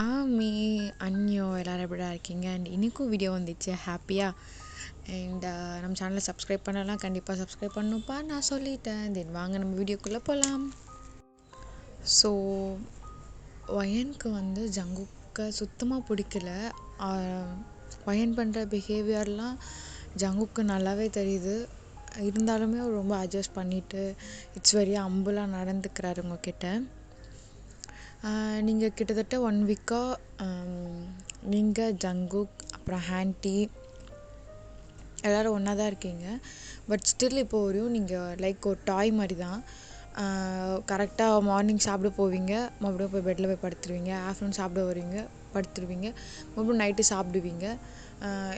ஆமி, அன்னியோ எல்லாரும் எப்படிடா இருக்கீங்க? அண்ட் இன்னைக்கும் வீடியோ வந்துச்சு ஹாப்பியா. அண்ட் நம்ம சேனலை சப்ஸ்கிரைப் பண்ணலாம், கண்டிப்பாக சப்ஸ்கிரைப் பண்ணணும்ப்பா நான் சொல்லிட்டேன். தென் வாங்க நம்ம வீடியோக்குள்ளே போகலாம். ஸோ ஒயனுக்கு ஜங்குக்கை சுத்தமாக பிடிக்கல. ஒயன் பண்ணுற பிஹேவியர்லாம் ஜங்குக்கு நல்லாவே தெரியுது. இருந்தாலுமே அவர் ரொம்ப அட்ஜஸ்ட் பண்ணிவிட்டு இட்ஸ் வெரி அம்புலாக நடந்துக்கிறாரு உங்ககிட்ட. நீங்கள் கிட்டத்தட்ட 1 வீக்காக நீங்கள் ஜங்குக் அப்புறம் ஹான்டி எல்லோரும் ஒன்றா தான் இருக்கீங்க. பட் ஸ்டில் இப்போ வரையும் நீங்கள் லைக் ஒரு டாய் மாதிரி தான். கரெக்டாக மார்னிங் சாப்பிட போவீங்க, மறுபடியும் போய் பெட்டில் போய் படுத்துருவீங்க. ஆஃப்டர்நூன் சாப்பிட வருவீங்க, படுத்துருவீங்க, மறுபடியும் நைட்டு சாப்பிடுவீங்க.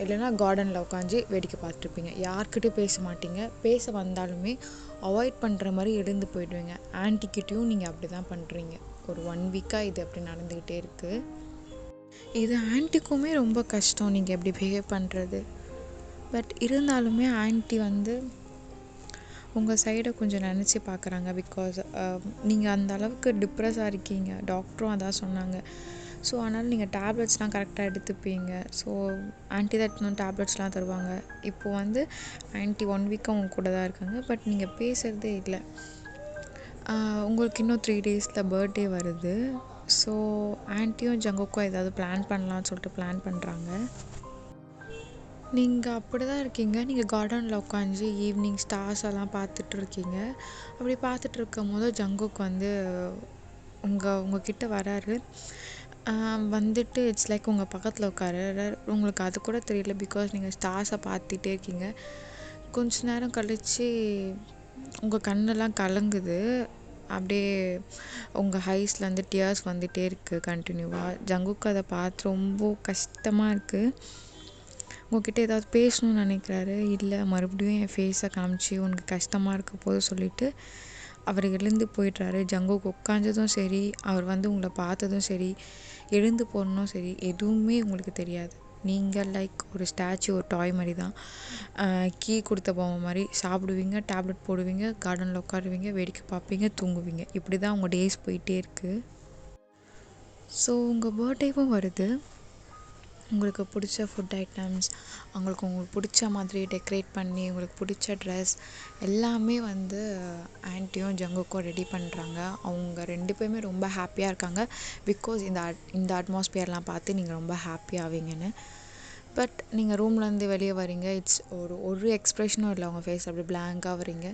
இல்லைன்னா கார்டனில் உட்காந்து வேடிக்கை பார்த்துருப்பீங்க. யார்கிட்டையும் பேச மாட்டீங்க. பேச வந்தாலுமே அவாய்ட் பண்ணுற மாதிரி எழுந்து போயிடுவீங்க. ஆன்ட்டிக்கிட்டையும் நீங்கள் அப்படி தான் பண்ணுறீங்க. ஒரு 1 வீக்காக இது அப்படி நடந்துக்கிட்டே இருக்குது. இது ஆன்ட்டிக்குமே ரொம்ப கஷ்டம் நீங்கள் எப்படி பிஹேவ் பண்ணுறது. பட் இருந்தாலுமே ஆன்ட்டி உங்கள் சைடை கொஞ்சம் நினச்சி பார்க்குறாங்க. பிகாஸ் நீங்கள் அந்த அளவுக்கு டிப்ரெஸ்ஸாக இருக்கீங்க, டாக்டரும் அதான் சொன்னாங்க. ஸோ அதனால் நீங்கள் டேப்லெட்ஸ்லாம் கரெக்டாக எடுத்துப்பீங்க. ஸோ ஆன்ட்டி தான் இன்னும் டேப்லெட்ஸ்லாம் தருவாங்க. இப்போது ஆன்ட்டி 1 வீக்காக உங்கள் கூட தான் இருக்காங்க. பட் நீங்கள் பேசுகிறதே இல்லை. உங்களுக்கு இன்னும் 3 டேஸில் பர்த்டே வருது. ஸோ ஆன்ட்டியும் ஜங்குக்கும் ஏதாவது பிளான் பண்ணலான்னு சொல்லிட்டு பிளான் பண்ணுறாங்க. நீங்கள் அப்படி தான் இருக்கீங்க. நீங்கள் கார்டனில் உட்காந்து ஈவினிங் ஸ்டார்ஸ் எல்லாம் பார்த்துட்ருக்கீங்க. அப்படி பார்த்துட்ருக்கும் போது ஜங்குக் உங்ககிட்ட வராரு. வந்துட்டு இட்ஸ் லைக் உங்கள் பக்கத்தில் உட்காராரு. உங்களுக்கு அது கூட தெரியல, பிகாஸ் நீங்கள் ஸ்டார்ஸை பார்த்துட்டே இருக்கீங்க. கொஞ்ச நேரம் கழித்து உங்கள் கண்ணெல்லாம் கலங்குது. அப்படியே உங்கள் ஹைஸ்லேருந்து டியர்ஸ் வந்துகிட்டே இருக்குது கண்டினியூவாக. ஜங்குக்கு அதை பார்த்து ரொம்ப கஷ்டமாக இருக்குது. உங்ககிட்ட ஏதாவது பேசணும்னு நினைக்கிறாரு. இல்லை, மறுபடியும் என் ஃபேஸை காமிச்சு உனக்கு கஷ்டமாக இருக்க போது சொல்லிவிட்டு அவர் எழுந்து போயிடுறாரு. ஜங்குக்கு உட்காந்ததும் சரி, அவர் உங்களை பார்த்ததும் சரி, எழுந்து போடணும் சரி, எதுவுமே உங்களுக்கு தெரியாது. நீங்கள் லைக் ஒரு ஸ்டாச்சு, ஒரு டாய் மாதிரி தான். கீ கொடுத்த பொம்மை மாதிரி சாப்பிடுவீங்க, டேப்லெட் போடுவீங்க, கார்டனில் உட்காருவீங்க, வேடிக்கை பார்ப்பீங்க, தூங்குவீங்க. இப்படி தான் உங்கள் டேஸ் போயிட்டே இருக்குது. ஸோ உங்கள் பர்த்டேவும் வருது. உங்களுக்கு பிடிச்ச ஃபுட் ஐட்டம்ஸ், உங்களுக்கு பிடிச்ச மாதிரி டெக்கரேட் பண்ணி, உங்களுக்கு பிடிச்ச ட்ரெஸ் எல்லாமே ஆன்ட்டியும் ஜங்குக்கும் ரெடி பண்ணுறாங்க. அவங்க 2 பேருமே ரொம்ப ஹாப்பியாக இருக்காங்க. பிகாஸ் இந்த அட்மாஸ்பியர்லாம் பார்த்து நீங்கள் ரொம்ப ஹாப்பி ஆவீங்கன்னு. பட் நீங்கள் ரூம்லேருந்து வெளியே வரீங்க, இட்ஸ் ஒரு எக்ஸ்ப்ரெஷனும் இல்லை. உங்கள் ஃபேஸ் அப்படி பிளாங்காக வரீங்க,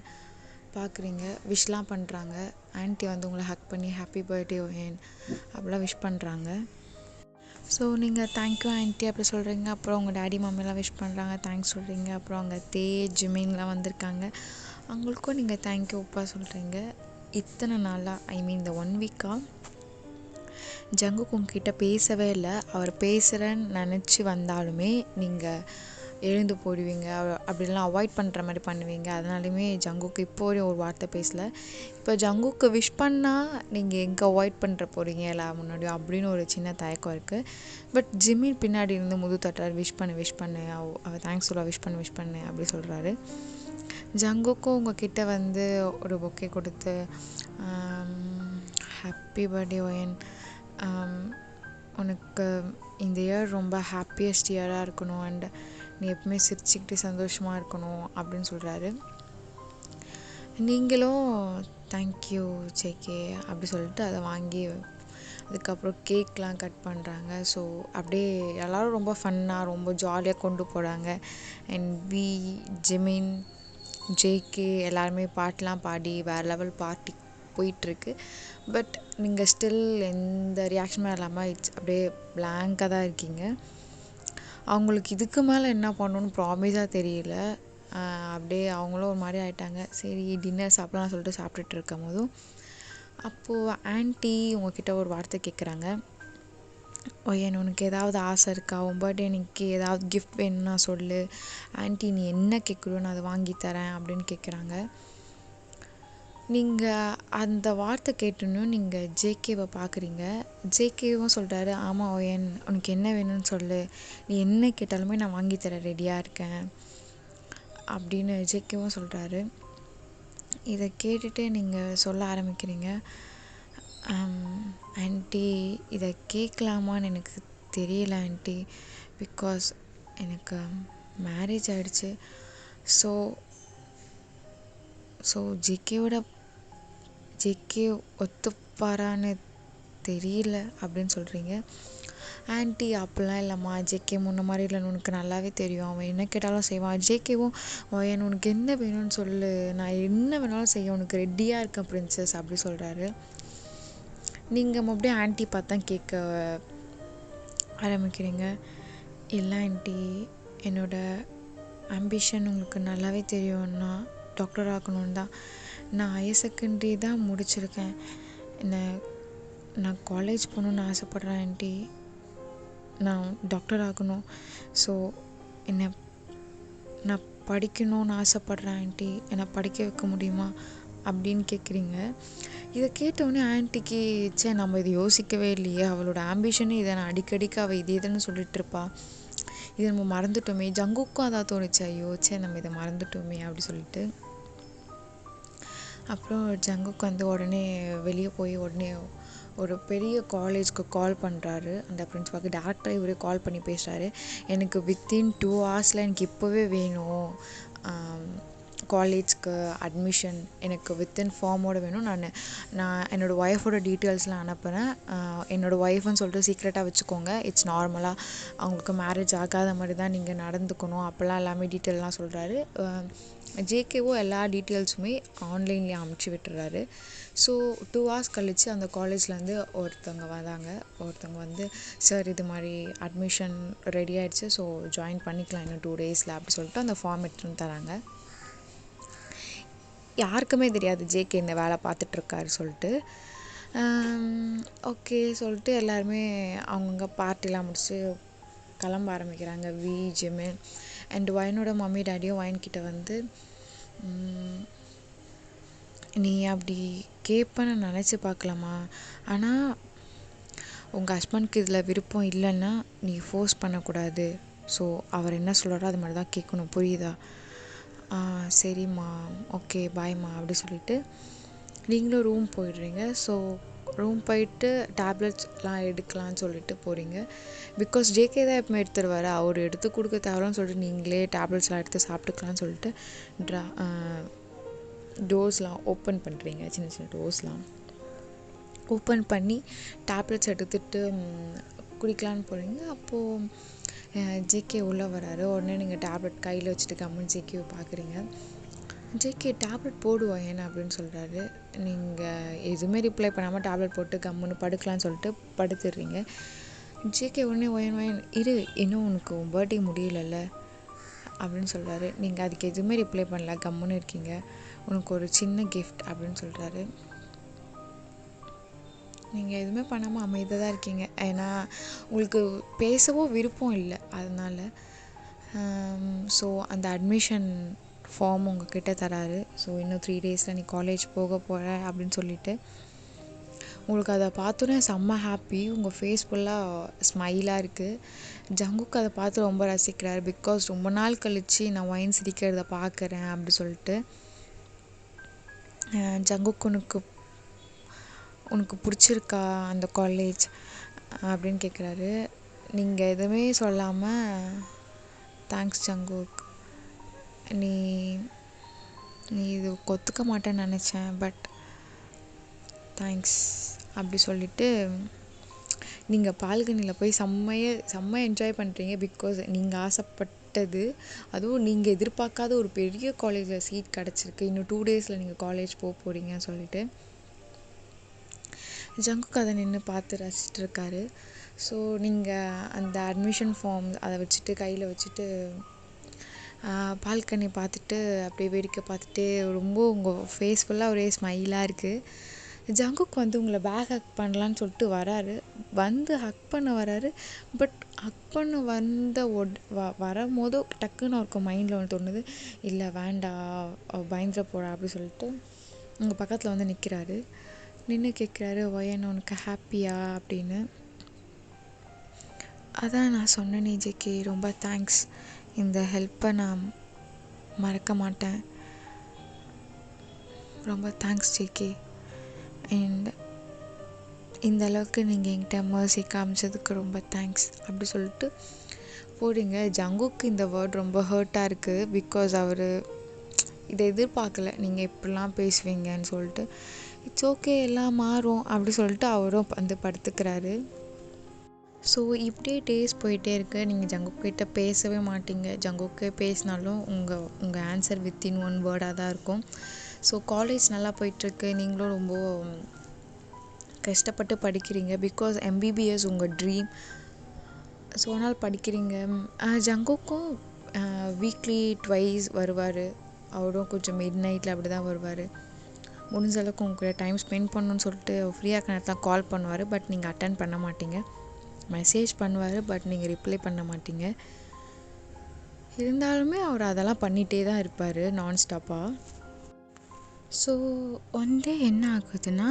பார்க்குறீங்க, விஷ் பண்ணுறாங்க. ஆன்ட்டி உங்களை ஹக் பண்ணி ஹாப்பி பர்த்டே ஓயன் அப்படிலாம் விஷ் பண்ணுறாங்க. ஸோ நீங்கள் தேங்க்யூ ஆன்ட்டி அப்படி சொல்கிறீங்க. அப்புறம் உங்கள் டேடி மம்மிலாம் விஷ் பண்ணுறாங்க, தேங்க்ஸ் சொல்கிறீங்க. அப்புறம் அங்கே ஜிமின்லாம் வந்திருக்காங்க, அவங்களுக்கும் நீங்கள் தேங்க்யூப்பா சொல்கிறீங்க. இத்தனை நாளாக இந்த 1 வீக்காக ஜங்குக்கு உங்ககிட்ட பேசவே இல்லை. அவர் பேசுகிறேன்னு நினச்சி வந்தாலுமே நீங்கள் எழுந்து போடுவீங்க, அப்படிலாம் அவாய்ட் பண்ணுற மாதிரி பண்ணுவீங்க. அதனாலுமே ஜங்குக்கு இப்போ ஒரு வார்த்தை பேசலை. இப்போ ஜங்குக்கு விஷ் பண்ணால் நீங்கள் எங்கே அவாய்ட் பண்ணுற போகிறீங்க எல்லாம் முன்னாடியும் அப்படின்னு ஒரு சின்ன தயக்கம் இருக்குது. பட் ஜிமின் பின்னாடி இருந்து முது தட்டுறாரு, விஷ் பண்ணு அவள் தேங்க்ஸ் சொல்ல, விஷ் பண்ணு அப்படி சொல்கிறாரு. ஜங்குக்கும் உங்ககிட்ட ஒரு பொக்கே கொடுத்து ஹாப்பி பர்த்டே ஒயன், உனக்கு இந்த இயர் ரொம்ப ஹாப்பியஸ்ட் இயராக இருக்கணும், அண்ட் நீ எப்பவுமே சிரிச்சுக்கிட்டு சந்தோஷமாக இருக்கணும் அப்படின்னு சொல்கிறாரு. நீங்களும் தேங்க்யூ ஜேகே அப்படி சொல்லிட்டு அதை வாங்கி அதுக்கப்புறம் கேக்லாம் கட் பண்ணுறாங்க. ஸோ அப்படியே எல்லோரும் ரொம்ப ஃபன்னாக ரொம்ப ஜாலியாக கொண்டு போகிறாங்க. அண்ட் ஜிமின், ஜேகே எல்லாருமே பாட்டெலாம் பாடி வேறு லெவல் பார்ட்டி போயிட்டுருக்கு. பட் நீங்கள் ஸ்டில் எந்த ரியாக்ஷனுமே இல்லாமல் இட்ஸ் அப்படியே பிளாங்காக தான் இருக்கீங்க. அவங்களுக்கு இதுக்கு மேலே என்ன பண்ணணுன்னு ப்ராமிஸாக தெரியல. அப்படியே அவங்களும் ஒரு மாதிரி ஆகிட்டாங்க. சரி டின்னர் சாப்பிட்லான்னு சொல்லிட்டு சாப்பிட்டுட்டு இருக்கும் போதும் அப்போது ஆன்ட்டி உங்ககிட்ட ஒரு வார்த்தை கேட்குறாங்க. ஒயன், உனக்கு ஏதாவது ஆசை இருக்கா? உன் பர்த்டே அன்னைக்கு ஏதாவது கிஃப்ட் வேணும்னா சொல்லு, ஆன்ட்டி நீ என்ன கேட்குறியோ நான் அதை வாங்கித்தரேன் அப்படின்னு கேட்குறாங்க. நீங்கள் அந்த வார்த்தை கேட்டோன்னு நீங்கள் ஜேகேவை பார்க்குறீங்க. ஜேகேவும் சொல்கிறாரு, ஆமாம் ஒயன், உனக்கு என்ன வேணும்னு சொல்லு, நீ என்ன கேட்டாலுமே நான் வாங்கித்தர ரெடியாக இருக்கேன் அப்படின்னு ஜேகேவும் சொல்கிறாரு. இதை கேட்டுட்டு நீங்கள் சொல்ல ஆரம்பிக்கிறீங்க. ஆன்ட்டி இதை கேட்கலாமான்னு எனக்கு தெரியல ஆன்ட்டி, பிகாஸ் எனக்கு மேரேஜ் ஆகிடுச்சு. ஸோ ஸோ ஜேகே ஒத்துப்பாரான்னு தெரியல அப்படின்னு சொல்கிறீங்க. ஆன்ட்டி அப்படிலாம் இல்லைம்மா, ஜேகே முன்ன மாதிரி இல்லைன்னு உனக்கு நல்லாவே தெரியும். அவன் என்ன கேட்டாலும் செய்வான். ஜேகேவும் அவன் உனக்கு என்ன வேணும்னு சொல்லு, நான் என்ன வேணாலும் செய்ய உனக்கு ரெடியாக இருக்கேன் பிரின்சஸ் அப்படி சொல்கிறாரு. நீங்கள் மறுபடியும் ஆன்ட்டி பார்த்தா கேட்க ஆரம்பிக்கிறீங்க. இல்லை ஆன்ட்டி, என்னோடய ஆம்பிஷன் உங்களுக்கு நல்லாவே தெரியும்னா டாக்டர் ஆகணுன்னு தான். நான் ஹையர் செகண்டரி தான் முடிச்சிருக்கேன். நான் காலேஜ் போகணுன்னு ஆசைப்பட்றேன் ஆன்ட்டி. நான் டாக்டர் ஆகணும். ஸோ நான் படிக்கணும்னு ஆசைப்பட்றேன் ஆன்ட்டி. என்னை படிக்க வைக்க முடியுமா அப்படின்னு கேட்குறீங்க. இதை கேட்டவுடனே ஆன்ட்டிக்கு நம்ம இதை யோசிக்கவே இல்லையே, அவளோட ஆம்பிஷனே இதை, நான் அடிக்கடிக்கு அவள் இதே தானே சொல்லிகிட்ருப்பா, இதை நம்ம மறந்துட்டோமே. ஜங்குக்கும் அதான் தோணுச்சு, ஐயோ நம்ம இதை மறந்துட்டோமே அப்படி சொல்லிட்டு. அப்புறம் ஜங்குக்கு வந்து உடனே வெளியே போய் உடனே ஒரு பெரிய காலேஜ்க்கு கால் பண்ணுறாரு. அந்த பிரின்ஸ்பாலுக்கு டேரக்டராக இவரே கால் பண்ணி பேசுகிறாரு. எனக்கு வித்தின் 2 hours எனக்கு இப்போவே வேணும் காலேஜ்க்கு அட்மிஷன், எனக்கு வித்தின் ஃபார்மோடு வேணும். நான் என்னோடய ஒய்ஃபோட டீட்டெயில்ஸ்லாம் அனுப்புகிறேன். என்னோடய ஒய்ஃப்னு சொல்லிட்டு சீக்ரெட்டாக வச்சுக்கோங்க. இட்ஸ் நார்மலாக அவங்களுக்கு மேரேஜ் ஆகாத மாதிரி தான் நீங்கள் நடந்துக்கணும் அப்படிலாம் எல்லாமே டீட்டெயிலெலாம் சொல்கிறாரு. ஜேகேவோ எல்லா டீட்டெயில்ஸுமே ஆன்லைன்லேயே அமுச்சு விட்டுறாரு. ஸோ 2 hours கழித்து அந்த காலேஜ்லேருந்து ஒருத்தவங்க வந்து சார் இது மாதிரி அட்மிஷன் ரெடி ஆகிடுச்சு, ஸோ ஜாயின் பண்ணிக்கலாம் இன்னும் 2 daysல அப்படி சொல்லிட்டு அந்த ஃபார்ம் எடுத்துன்னு தராங்க. யாருக்குமே தெரியாது ஜேகே இந்த வேலை பார்த்துட்ருக்காரு சொல்லிட்டு. ஓகே சொல்லிட்டு எல்லாருமே அவங்கவுங்க பார்ட்டிலாம் முடிச்சு கிளம்ப ஆரம்பிக்கிறாங்க. ஜிம்மு அண்ட் ஒயனோட மம்மி டேடியும் ஒயன்கிட்ட வந்து, நீ அப்படி கேட்பேன்னு நினச்சி பார்க்கலாமா, ஆனால் உங்கள் ஹஸ்பண்ட்க்கு இதில் விருப்பம் இல்லைன்னா நீ ஃபோர்ஸ் பண்ணக்கூடாது. ஸோ அவர் என்ன சொல்கிறாரோ அது மாதிரி தான் கேட்கணும், புரியுதா? சரிம்மா, ஓகே பாய்மா அப்படி சொல்லிவிட்டு நீங்களும் ரூம் போயிடுறீங்க. ஸோ ரூம் போயிட்டு டேப்லெட்ஸ்லாம் எடுக்கலான்னு சொல்லிட்டு போகிறீங்க. பிகாஸ் ஜேகே தான் எப்பவுமே எடுத்துருவார், அவர் எடுத்து கொடுக்க தேவைன்னு சொல்லிட்டு நீங்களே டேப்லெட்ஸ்லாம் எடுத்து சாப்பிட்டுக்கலான்னு சொல்லிட்டு டோர்ஸ்லாம் ஓப்பன் பண்ணுறீங்க. சின்ன சின்ன டோர்ஸ்லாம் ஓப்பன் பண்ணி டேப்லெட்ஸ் எடுத்துகிட்டு குடிக்கலான்னு போகிறீங்க. அப்போது ஜேகே உள்ளே வராரு. உடனே நீங்கள் டேப்லெட் கையில் வச்சுட்டு கம்முன்னு ஜேகேவை பார்க்குறீங்க. ஜேகே டேப்லெட் போடுவோம் ஏன்னா அப்படின்னு சொல்கிறாரு. நீங்கள் எதுவுமே ரிப்ளை பண்ணாமல் டேப்லெட் போட்டு கம்முன்னு படுக்கலான்னு சொல்லிட்டு படுத்துடுறீங்க. ஜேகே உடனே ஒயன் இரு, இன்னும் உனக்கு பர்த்டே முடியலல்ல அப்படின்னு சொல்கிறாரு. நீங்கள் அதுக்கு எதுவுமே ரிப்ளை பண்ணல, கம்முன்னு இருக்கீங்க. உனக்கு ஒரு சின்ன கிஃப்ட் அப்படின்னு சொல்கிறாரு. நீங்கள் எதுவுமே பண்ணாமல் அமைதியாக தான் இருக்கீங்க. ஏன்னா உங்களுக்கு பேசவோ விருப்பம் இல்லை அதனால். ஸோ அந்த அட்மிஷன் ஃபார்ம் உங்ககிட்ட தராரு. ஸோ இன்னும் 3 daysல நீ காலேஜ் போக போகிற அப்படின்னு சொல்லிட்டு உங்களுக்கு அதை பார்த்தோன்னே செம்ம ஹாப்பி. உங்கள் ஃபேஸ் ஃபுல்லாக ஸ்மைலாக இருக்குது. ஜங்குக்கு அதை பார்த்து ரொம்ப ரசிக்கிறார். பிகாஸ் ரொம்ப நாள் கழித்து நான் ஒயின் சிரிக்கிறத பார்க்குறேன் அப்படி சொல்லிட்டு. ஜங்குக்கு உனக்கு பிடிச்சிருக்கா அந்த காலேஜ் அப்படின்னு கேட்குறாரு. நீங்கள் எதுவுமே சொல்லாமல் தேங்க்ஸ் ஜங்குக், நீ இது ஒத்துக்க மாட்டேன்னு நினச்சேன், பட் தேங்க்ஸ் அப்படி சொல்லிவிட்டு நீங்கள் பால்கனியில் போய் செம்ம என்ஜாய் பண்ணுறீங்க. பிகாஸ் நீங்கள் ஆசைப்பட்டது, அதுவும் நீங்கள் எதிர்பார்க்காத ஒரு பெரிய காலேஜில் சீட் கிடச்சிருக்கு. இன்னும் 2 daysல நீங்கள் காலேஜ் போக போகிறீங்கன்னு சொல்லிட்டு ஜங்குக்கு அதை நின்று பார்த்து ரசிச்சிட்ருக்காரு. ஸோ நீங்கள் அந்த அட்மிஷன் ஃபார்ம் அதை வச்சுட்டு கையில் வச்சுட்டு பால்கனி பார்த்துட்டு அப்படியே வேடிக்கை பார்த்துட்டு ரொம்ப உங்கள் ஃபேஸ் ஃபுல்லாக ஒரே ஸ்மைலாக இருக்குது. ஜங்குக்கு வந்து உங்களை பேக் ஹக் பண்ணலான்னு சொல்லிட்டு வராரு. வந்து ஹக் பண்ண வராரு. பட் ஹக் பண்ண வந்த வரும்போது டக்குன்னு அவருக்கு மைண்டில் ஒன்று தோணுது, இல்லை வேண்டாம் பயந்துட போகிறா அப்படி சொல்லிட்டு உங்கள் பக்கத்தில் வந்து நிற்கிறாரு. நின்று கேட்குறாரு, ஒயன் உனக்கு ஹாப்பியா அப்படின்னு. அதான் நான் சொன்னேனே ஜேகே, ரொம்ப தேங்க்ஸ், இந்த ஹெல்ப்பை நான் மறக்க மாட்டேன், ரொம்ப தேங்க்ஸ் ஜேகே. அண்ட் இந்த அளவுக்கு நீங்கள் என்கிட்ட மர்சி காமிச்சதுக்கு ரொம்ப தேங்க்ஸ் அப்படி சொல்லிட்டு போடுங்க. ஜங்குக்கு இந்த வேர்ட் ரொம்ப ஹர்ட்டாக இருக்குது. பிகாஸ் அவர் இதை எதிர்பார்க்கல நீங்கள் இப்படிலாம் பேசுவீங்கன்னு சொல்லிட்டு. இட்ஸ் ஓகே, எல்லாம் மாறும் அப்படி சொல்லிட்டு அவரும் வந்து படுத்துக்கிறாரு. ஸோ இப்படியே டேஸ் போயிட்டே இருக்குது. நீங்கள் ஜங்குக்கிட்ட பேசவே மாட்டீங்க. ஜங்குக்கு பேசினாலும் உங்கள் ஆன்சர் வித்தின் 1 வேர்டாக தான் இருக்கும். ஸோ காலேஜ் நல்லா போயிட்டுருக்கு. நீங்களும் ரொம்ப கஷ்டப்பட்டு படிக்கிறீங்க. பிகாஸ் எம்பிபிஎஸ் உங்கள் ட்ரீம். ஸோ அதனால் படிக்கிறீங்க. ஜங்குக்கும் வீக்லி 2 வருவார். அவரும் கொஞ்சம் மிட் நைட்டில் அப்படி தான் வருவார். முடிஞ்ச அளவுக்கு உங்கள் டைம் ஸ்பெண்ட் பண்ணணுன்னு சொல்லிட்டு ஃப்ரீயாக இருக்க நேரத்தில் கால் பண்ணுவார். பட் நீங்கள் அட்டன் பண்ண மாட்டீங்க. மெசேஜ் பண்ணுவார், பட் நீங்கள் ரிப்ளை பண்ண மாட்டீங்க. இருந்தாலுமே அவர் அதெல்லாம் பண்ணிகிட்டே தான் இருப்பார் நான்ஸ்டாப்பாக. ஸோ ஒன் டே என்ன ஆகுதுன்னா,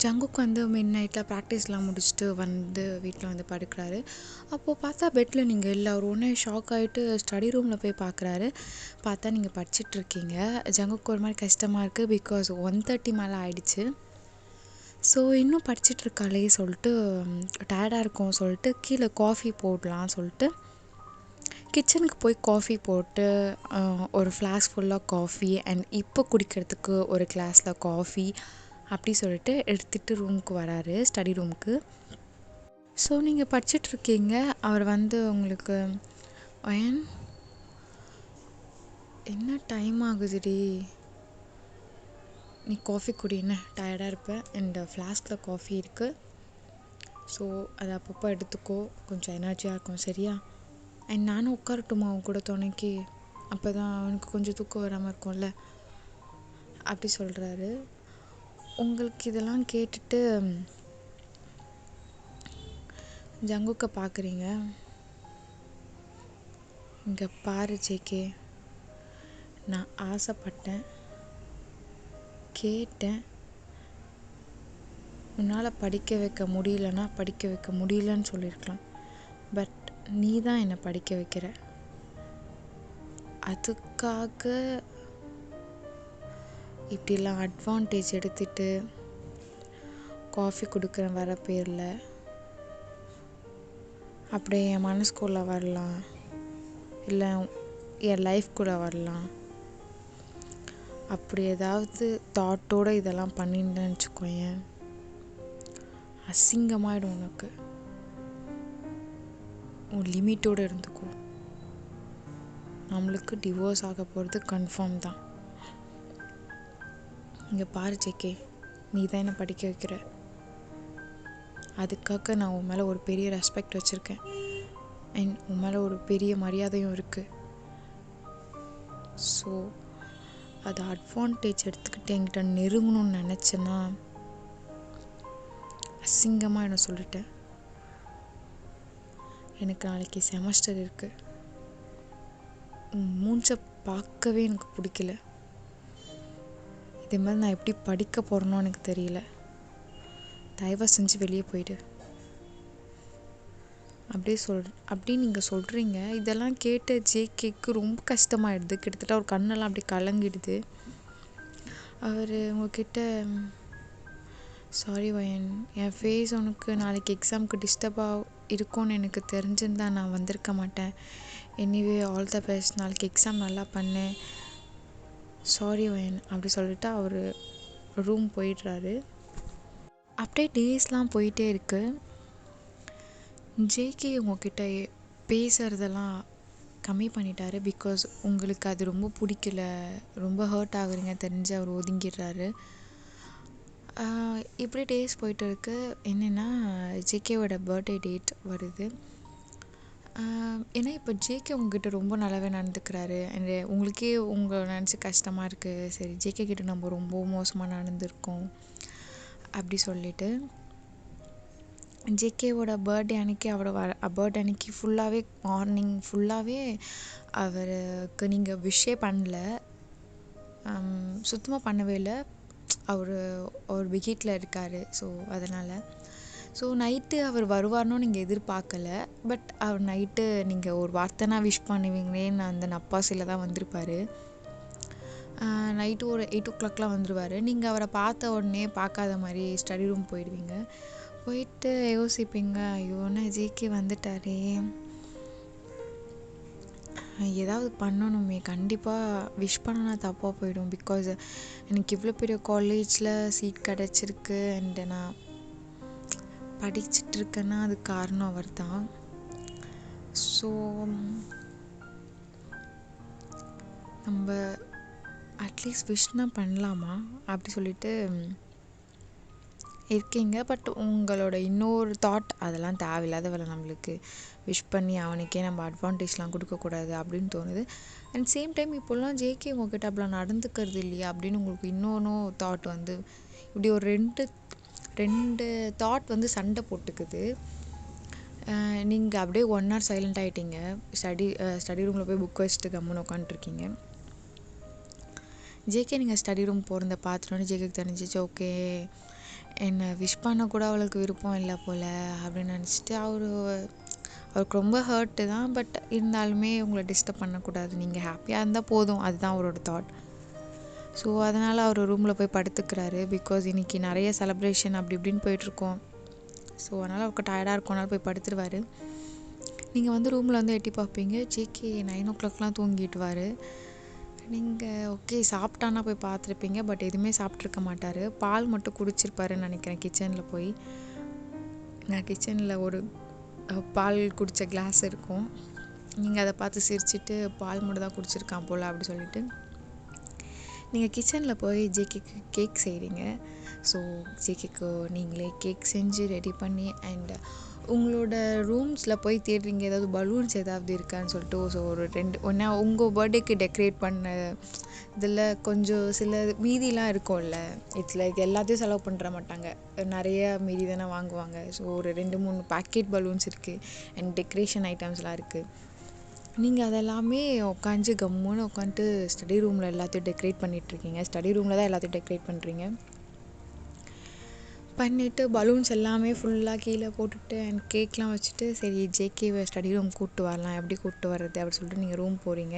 ஜங்குக்கு வந்து மிட் நைட்டில் ப்ராக்டிஸ்லாம் முடிச்சுட்டு வந்து வீட்டில் வந்து படுக்கிறாரு. அப்போது பார்த்தா பெட்டில் நீங்கள் இல்லை. அவர் ஒன்றே ஷாக் ஆகிட்டு ஸ்டடி ரூமில் போய் பார்க்குறாரு. பார்த்தா நீங்கள் படிச்சிட்ருக்கீங்க. ஜங்குக்கு ஒரு மாதிரி கஷ்டமாக இருக்குது. பிகாஸ் 1:30 மேலே ஆயிடுச்சு. ஸோ இன்னும் படிச்சிட்ருக்காளே சொல்லிட்டு டயர்டாக இருக்கும் சொல்லிட்டு கீழே காஃபி போடலான்னு சொல்லிட்டு கிச்சனுக்கு போய் காஃபி போட்டு ஒரு ஃப்ளாஸ்க் ஃபுல்லாக காஃபி அண்ட் இப்போ குடிக்கிறதுக்கு ஒரு கிளாஸில் காஃபி அப்படி சொல்லிட்டு எடுத்துகிட்டு ரூமுக்கு வராரு, ஸ்டடி ரூமுக்கு. ஸோ நீங்கள் படிச்சிட்ருக்கீங்க. அவர் வந்து உங்களுக்கு என்ன டைம் ஆகுதுடி, நீ காஃபி குடி, என்ன டயர்டாக இருப்பேன் அண்ட் ஃப்ளாஸ்கில் காஃபி இருக்குது. ஸோ அதை அப்பப்போ எடுத்துக்கோ, கொஞ்சம் எனர்ஜியாக இருக்கும் சரியா. அண்ட் நானும் உட்காரட்டுமா அவன் கூட துணைக்கி, அப்போ தான் அவனுக்கு கொஞ்சம் தூக்கம் வராமல் இருக்கும்ல அப்படி சொல்கிறாரு. உங்களுக்கு இதெல்லாம் கேட்டுட்டு ஜங்குக்க பார்க்குறீங்க. இங்கே பாரு ஜேகே, நான் ஆசைப்பட்டேன், கேட்டேன், உன்னால் படிக்க வைக்க முடியலன்னா படிக்க வைக்க முடியலன்னு சொல்லியிருக்கலாம். பட் நீ தான் என்னை படிக்க வைக்கிற. அதுக்காக இப்படிலாம் அட்வான்டேஜ் எடுத்துகிட்டு காஃபி கொடுக்குறேன் வர பேரில், அப்படியே என் மனசுக்குள்ளே வரலாம், இல்லை என் லைஃப்குள்ளே வரலாம், அப்படி ஏதாவது தாட்டோடு இதெல்லாம் பண்ணின்னு வச்சுக்கோயேன், அசிங்கமாயிடும் உனக்கு. உன் லிமிட்டோடு இருந்துக்கோ. நம்மளுக்கு டிவோர்ஸ் ஆக போகிறது கன்ஃபார்ம் தான். இங்கே பாரு ஜேகே, நீ தான் என்னை படிக்க வைக்கிற. அதுக்காக நான் உன் மேலே ஒரு பெரிய ரெஸ்பெக்ட் வச்சுருக்கேன் அண்ட் உன் மேலே ஒரு பெரிய மரியாதையும் இருக்குது. ஸோ அதை அட்வான்டேஜ் எடுத்துக்கிட்டு என்கிட்ட நெருங்கணும்னு நினச்சேன்னா அசிங்கமாக என்ன சொல்லிட்டேன். எனக்கு நாளைக்கு செமஸ்டர் இருக்குது. மூஞ்சை பார்க்கவே எனக்கு பிடிக்கல. இதே மாதிரி நான் எப்படி படிக்க போகிறேனோ எனக்கு தெரியல. தயவு செஞ்சு வெளியே போயிடு அப்படி நீங்கள் சொல்கிறீங்க. இதெல்லாம் கேட்ட ஜேகேக்கு ரொம்ப கஷ்டமாயிடுது. கிட்டத்தட்ட அவர் கண்ணெல்லாம் அப்படி கலங்கிடுது. அவர் உங்ககிட்ட, சாரி வயன், என் ஃபேஸ் உனக்கு நாளைக்கு எக்ஸாமுக்கு டிஸ்டர்பாக இருக்கும்னு எனக்கு தெரிஞ்சிருந்தா நான் வந்திருக்க மாட்டேன். எனிவே ஆல் த பெஸ்ட், நாளைக்கு எக்ஸாம் நல்லா பண்ணேன், சாரி வயன் அப்படி சொல்லிட்டு அவர் ரூம் போயிடுறாரு. அப்படியே டேஸ்லாம் போயிட்டே இருக்குது. ஜேகே உங்ககிட்ட பேசுகிறதெல்லாம் கம்மி பண்ணிட்டாரு. பிகாஸ் உங்களுக்கு அது ரொம்ப பிடிக்கல, ரொம்ப ஹர்ட் ஆகுறீங்க தெரிஞ்சு அவர் ஒதுங்கிடுறாரு. இப்படி டேஸ் போயிட்டு இருக்கு. என்னென்னா ஜேகேவோட பர்த்டே டேட் வருது. ஏன்னா இப்போ ஜேகே உங்ககிட்ட ரொம்ப நல்லாவே நடந்துக்கிறாரு அண்ட் உங்களுக்கே உங்களை நினச்சி கஷ்டமாக இருக்குது. சரி, ஜேகே கிட்ட நம்ம ரொம்ப மோசமாக நடந்திருக்கோம் அப்படி சொல்லிட்டு ஜேகேவோட பர்த்டே அன்றைக்கி பர்த்டே அன்றைக்கி ஃபுல்லாகவே மார்னிங் ஃபுல்லாகவே அவருக்கு நீங்கள் விஷே பண்ணல, சுத்தமாக பண்ணவே இல்லை. அவர் விக்கெட்டில் இருக்கார். ஸோ அதனால் நைட்டு அவர் வருவார்னு நீங்கள் எதிர்பார்க்கல. பட் அவர் நைட்டு நீங்கள் ஒரு வார்த்தைனா விஷ் பண்ணுவீங்களேன்னு அந்த நப்பாசையில் தான் வந்திருப்பார். நைட்டு ஒரு 8 o'clockலாம் வந்துடுவார். நீங்கள் அவரை பார்த்த உடனே பார்க்காத மாதிரி ஸ்டடி ரூம் போயிடுவீங்க. போயிட்டு யோசிப்பீங்க, ஐயோ என்ன ஜேகே வந்துட்டாரே, ஏதாவது பண்ணணுமே, கண்டிப்பாக விஷ் பண்ணனா தப்பாக போயிடும். பிகாஸ் எனக்கு இவ்வளோ பெரிய காலேஜில் சீட் கிடச்சிருக்கு அண்ட் நான் படிச்சிட்ருக்கேன்னா அதுக்கு காரணம் அவர் தான். ஸோ நம்ம அட்லீஸ்ட் விஷனா பண்ணலாமா அப்படி சொல்லிட்டு இருக்கீங்க. பட் உங்களோட இன்னொரு தாட், அதெல்லாம் தேவையில்லாத வேலை, நம்மளுக்கு விஷ் பண்ணி அவனுக்கே நம்ம அட்வான்டேஜ்லாம் கொடுக்கக்கூடாது அப்படின்னு தோணுது. அண்ட் சேம் டைம் இப்போல்லாம் ஜேகே உங்ககிட்ட அப்படிலாம் நடந்துக்கிறது இல்லையா அப்படின்னு உங்களுக்கு இன்னொன்று தாட் வந்து இப்படி ஒரு ரெண்டு தாட் வந்து சண்டை போட்டுக்குது. நீங்கள் அப்படியே 1 hour சைலண்ட் ஆகிட்டீங்க. ஸ்டடி ரூமில் போய் புக் வச்சுட்டு கம்முன்னு உட்காந்துட்ருக்கீங்க. ஜேகே நீங்கள் ஸ்டடி ரூம் போகிறத பார்த்துட்டோன்னே ஜேகேக்கு தெரிஞ்சிச்சு, ஓகே என்னை விஷ் பண்ண கூட அவளுக்கு விருப்பம் இல்லை போல் அப்படின்னு நினச்சிட்டு அவருக்கு ரொம்ப ஹர்ட்டு தான். பட் இருந்தாலுமே உங்களை டிஸ்டர்ப் பண்ணக்கூடாது, நீங்கள் ஹாப்பியாக இருந்தால் போதும், அதுதான் அவரோட தாட். ஸோ அதனால் அவர் ரூமில் போய் படுத்துக்கிறாரு. பிகாஸ் இன்றைக்கி நிறைய செலப்ரேஷன் அப்படி இப்படின்னு போயிட்டுருக்கோம். ஸோ அதனால் அவருக்கு டயர்டாக இருக்கனால போய் படுத்துருவார். நீங்கள் வந்து ரூமில் வந்து எட்டி பார்ப்பீங்க, ஜேகே 9 o'clockலாம் தூங்கிட்டுவார். நீங்கள் ஓகே சாப்பிட்டானா போய் பார்த்துருப்பீங்க. பட் எதுவுமே சாப்பிட்ருக்க மாட்டார். பால் மட்டும் குடிச்சிருப்பாருன்னு நினைக்கிறேன். கிச்சனில் போய் நான் கிச்சனில் ஒரு பால் குடித்த கிளாஸ் இருக்கும். நீங்கள் அதை பார்த்து சிரிச்சிட்டு பால் மட்டும் தான் குடிச்சிருக்கான் போல் அப்படி சொல்லிட்டு நீங்கள் கிச்சனில் போய் ஜேகேக்கு கேக் செய்கிறீங்க. ஸோ ஜேகேக்கு நீங்களே கேக் செஞ்சு ரெடி பண்ணி அண்ட் உங்களோட ரூம்ஸில் போய் தேடுறீங்க ஏதாவது பலூன்ஸ் ஏதாவது இருக்கான்னு சொல்லிட்டு. ஸோ ஒரு 2 உங்கள் பர்த்டேக்கு டெக்கரேட் பண்ண இதில் கொஞ்சம் சில மீதிலாம் இருக்கும்ல, இட்ஸ் லைக் எல்லாத்தையும் செலவு பண்ணுற மாட்டாங்க, நிறைய மீதி தானே வாங்குவாங்க. ஸோ ஒரு 2-3 பேக்கெட் பலூன்ஸ் இருக்குது அண்ட் டெக்கரேஷன் ஐட்டம்ஸ்லாம் இருக்குது. நீங்கள் அதெல்லாமே உட்காந்து கம்முன்னு உட்காந்துட்டு ஸ்டடி ரூமில் எல்லாத்தையும் டெக்கரேட் பண்ணிகிட்ருக்கீங்க. ஸ்டடி ரூமில் தான் எல்லாத்தையும் டெக்கரேட் பண்ணுறீங்க. பண்ணிவிட்டு பலூன்ஸ் எல்லாமே ஃபுல்லாக கீழே போட்டுட்டு அண்ட் கேக்லாம் வச்சுட்டு சரி ஜேகேவை ஸ்டடி ரூம் கூப்பிட்டு வரலாம், எப்படி கூப்பிட்டு வர்றது அப்படின்னு சொல்லிட்டு நீங்கள் ரூம் போகிறீங்க.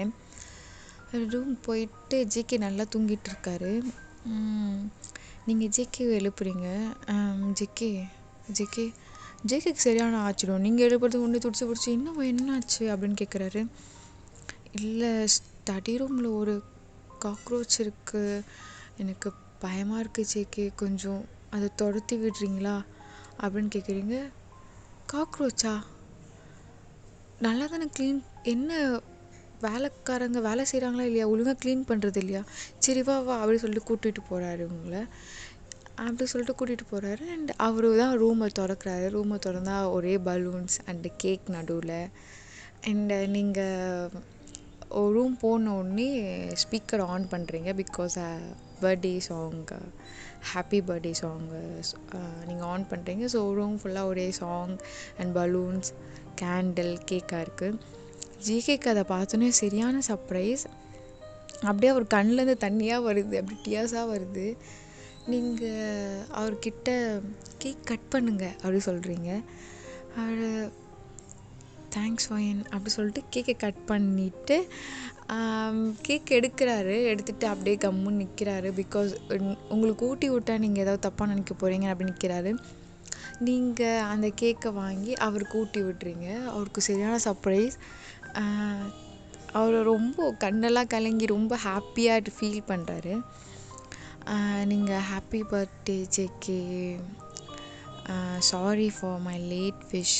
ரூம் போயிட்டு ஜேகே நல்லா தூங்கிட்டு இருக்காரு. நீங்கள் ஜேகேவை எழுப்புறீங்க. ஜேகே ஜேகே ஜேகேக்கு சரியான ஆச்சிடும். நீங்கள் எழுப்புறது ஒன்று துடிச்சு பிடிச்சி இன்னும் என்னாச்சு அப்படின்னு கேட்குறாரு. இல்லை ஸ்டடி ரூமில் ஒரு காக்ரோச் இருக்குது, எனக்கு பயமாக இருக்குது ஜேகே, கொஞ்சம் அதை துரத்தி விடுறீங்களா அப்படின்னு கேட்குறீங்க. காக்ரோச்சா? நல்லா தானே க்ளீன், என்ன வேலைக்காரங்க வேலை செய்கிறாங்களா இல்லையா, ஒழுங்காக க்ளீன் பண்ணுறது இல்லையா, சரி வா வா அப்படி சொல்லிட்டு கூட்டிகிட்டு போகிறாரு உங்களை. அப்படி சொல்லிட்டு கூட்டிகிட்டு போகிறாரு அண்ட் அவரு தான் ரூமை திறக்கிறாரு. ரூமை திறந்தா ஒரே பலூன்ஸ் அண்டு கேக் நடுவில். அண்டு நீங்கள் ரூம் போன உடனே ஸ்பீக்கர் ஆன் பண்ணுறீங்க. Because birthday song, happy birthday song நீங்கள் ஆன் பண்ணுறீங்க. ஸோ ரூம் ஃபுல்லாக ஒரே சாங் அண்ட் பலூன்ஸ் கேண்டில் கேக்காக இருக்குது. ஜேகேக்கு அதை பார்த்தோன்னே சரியான சர்ப்ரைஸ். அப்படியே அவர் கண்ணிலேருந்து தண்ணியாக வருது, அப்படி டியர்ஸாக வருது. நீங்கள் அவர்கிட்ட கேக் கட் பண்ணுங்க அப்படி சொல்கிறீங்க. அவர் தேங்க்ஸ் ஃபைன் அப்படி சொல்லிட்டு கேக்கை கட் பண்ணிவிட்டு கேக் எடுக்கிறாரு. எடுத்துகிட்டு அப்படியே கம்முன்னு நிற்கிறாரு. பிகாஸ் உங்களுக்கு ஊட்டி விட்டால் நீங்கள் ஏதாவது தப்பாக நினைக்க போகிறீங்க அப்படி நிற்கிறாரு. நீங்கள் அந்த கேக்கை வாங்கி அவருக்கு ஊட்டி விட்றீங்க. அவருக்கு சரியான சர்ப்ரைஸ். அவர் ரொம்ப கண்ணெல்லாம் கலங்கி ரொம்ப ஹாப்பியாக ஃபீல் பண்ணுறாரு. நீங்கள் happy birthday JK, sorry for my late wish,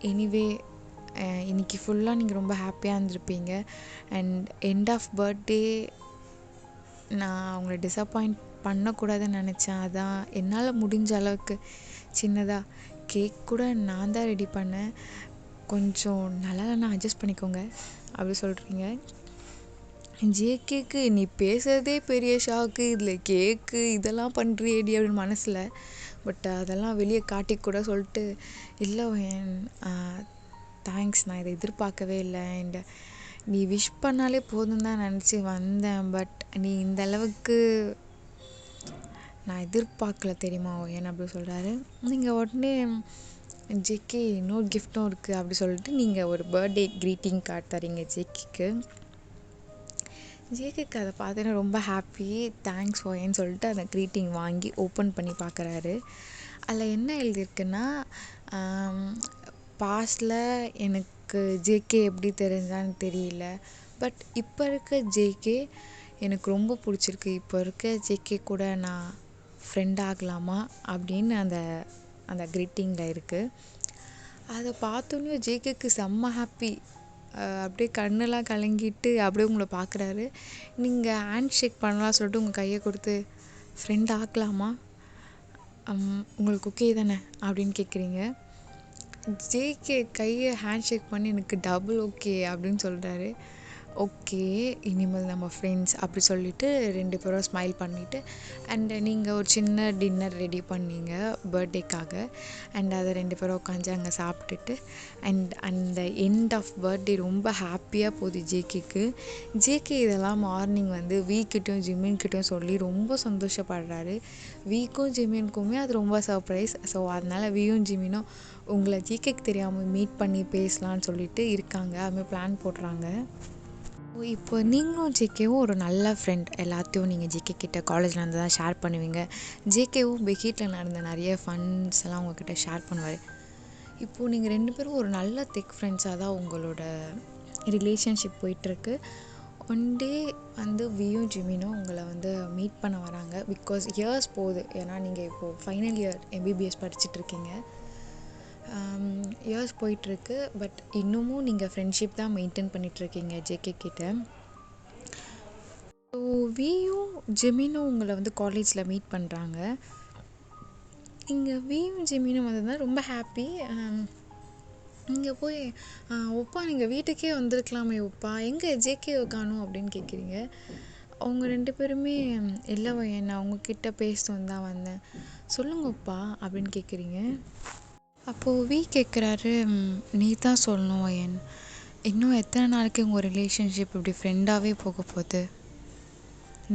anyway இன்றைக்கி ஃபுல்லாக நீங்கள் ரொம்ப ஹாப்பியாக இருந்திருப்பீங்க அண்ட் எண்ட் ஆஃப் பர்த்டே நான் அவங்கள டிசப்பாயிண்ட் பண்ணக்கூடாதுன்னு நினச்சேன். அதான் என்னால் முடிஞ்ச அளவுக்கு சின்னதாக கேக் கூட நான் தான் ரெடி பண்ணேன், கொஞ்சம் நல்லா நான் அட்ஜஸ்ட் பண்ணிக்கோங்க அப்படி சொல்கிறீங்க. ஜேகேக்கு நீ பேசுகிறதே பெரிய ஷாக்கு, இதில் கேக்கு இதெல்லாம் பண்ணுறியேடி அப்படின்னு மனசில். பட் அதெல்லாம் வெளியே காட்டி கூட சொல்லிட்டு இல்லை தேங்க்ஸ், நான் இதை எதிர்பார்க்கவே இல்லை அண்ட் நீ விஷ் பண்ணாலே போதும் தான் நினச்சி வந்தேன், பட் நீ இந்த அளவுக்கு நான் எதிர்பார்க்கல தெரியுமா ஏன்னு அப்படி சொல்கிறாரு. நீங்கள் உடனே ஜேகே இன்னொரு கிஃப்ட்டும் இருக்குது அப்படி சொல்லிட்டு நீங்கள் ஒரு பர்த்டே க்ரீட்டிங் கார்டு தரீங்க ஜேகேக்கு. ஜேகேக்கு அதை பார்த்தோன்னே ரொம்ப ஹாப்பி. தேங்க்ஸ் ஒயன்னு சொல்லிட்டு அந்த க்ரீட்டிங் வாங்கி ஓப்பன் பண்ணி பார்க்குறாரு. அதில் என்ன எழுதியிருக்குன்னா, பாஸ்டில் எனக்கு ஜேகே எப்படி தெரிஞ்சான்னு தெரியல, பட் இப்போ இருக்க ஜேகே எனக்கு ரொம்ப பிடிச்சிருக்கு. இப்போ இருக்க ஜேகே கூட நான் ஃப்ரெண்ட் ஆகலாமா அப்படின்னு அந்த அந்த க்ரீட்டிங்கில் இருக்குது. அதை பார்த்தோன்னே ஜேகேக்கு செம்ம ஹாப்பி. அப்படியே கண்ணெல்லாம் கலங்கிட்டு அப்படியே உங்களை பார்க்குறாரு. நீங்கள் ஹேண்ட் ஷேக் பண்ணலாம் சொல்லிட்டு உங்கள் கையை கொடுத்து ஃப்ரெண்ட் ஆகலாமா, உங்களுக்கு ஓகே தானே அப்படின்னு கேட்குறீங்க. ஜேகே கையை ஹேண்ட் ஷேக் பண்ணி எனக்கு டபுள் ஓகே அப்படின்னு சொல்கிறாரு. ஓகே, இனிமேல் நம்ம ஃப்ரெண்ட்ஸ் அப்படி சொல்லிவிட்டு 2 பேரும் ஸ்மைல் பண்ணிவிட்டு அண்டு நீங்கள் ஒரு சின்ன டின்னர் ரெடி பண்ணீங்க பர்த்டேக்காக. அண்ட் அதை 2 பேரும் உட்காந்து அங்கே சாப்பிட்டுட்டு அந்த எண்ட் ஆஃப் பர்த்டே ரொம்ப ஹாப்பியாக போகுது ஜேகேக்கு. ஜேகே இதெல்லாம் மார்னிங் வந்து வீக்கிட்டையும் ஜிமின்கிட்டையும் சொல்லி ரொம்ப சந்தோஷப்படுறாரு. வீக்கும் ஜிமினுக்குமே அது ரொம்ப சர்ப்ரைஸ். ஸோ அதனால் வீயும் ஜிமினும் உங்களை ஜேகேக்கு தெரியாமல் மீட் பண்ணி பேசலான்னு சொல்லிட்டு இருக்காங்க. அதுமாதிரி பிளான் போடுறாங்க. இப்போ நீங்களும் ஜேகேவும் ஒரு நல்ல ஃப்ரெண்ட். எல்லாத்தையும் நீங்கள் ஜேகே கிட்ட காலேஜில் இருந்து தான் ஷேர் பண்ணுவீங்க. ஜேகேவும் பெஹீட்டில் நடந்த நிறைய ஃபன்ஸ் எல்லாம் உங்ககிட்ட ஷேர் பண்ணுவார். இப்போது நீங்கள் 2 பேரும் ஒரு நல்ல திக் ஃப்ரெண்ட்ஸாக தான் உங்களோட ரிலேஷன்ஷிப் போயிட்டுருக்கு. ஒன் டே வந்து வியும் ஜிமினும் உங்களை வந்து மீட் பண்ண வராங்க. பிகாஸ் இயர்ஸ் போகுது. ஏன்னா நீங்கள் இப்போது ஃபைனல் இயர் எம்பிபிஎஸ் படிச்சுட்ருக்கீங்க. இயர்ஸ் போயிட்டுருக்கு. பட் இன்னமும் நீங்கள் ஃப்ரெண்ட்ஷிப் தான் மெயின்டைன் பண்ணிகிட்ருக்கீங்க ஜேகே கிட்ட. ஸோ வியும் ஜிமினும் உங்களை வந்து காலேஜில் மீட் பண்ணுறாங்க. இங்கே வியும் ஜிமினும் வந்ததுனா ரொம்ப ஹாப்பி. நீங்கள் போய் ஒப்பா நீங்கள் வீட்டுக்கே வந்திருக்கலாமே ஒப்பா, எங்கே ஜேகேவை காணும் அப்படின்னு கேட்குறீங்க. அவங்க 2 பேருமே இல்லை வயன், நான் உங்ககிட்ட பேசணும் தான் வந்தேன், சொல்லுங்க ஒப்பா அப்படின்னு கேட்குறீங்க. அப்போது வி கேட்குறாரு, நீ தான் சொல்லணும் வயன், இன்னும் எத்தனை நாளைக்கு உங்கள் ரிலேஷன்ஷிப் இப்படி ஃப்ரெண்டாகவே போக போகுது?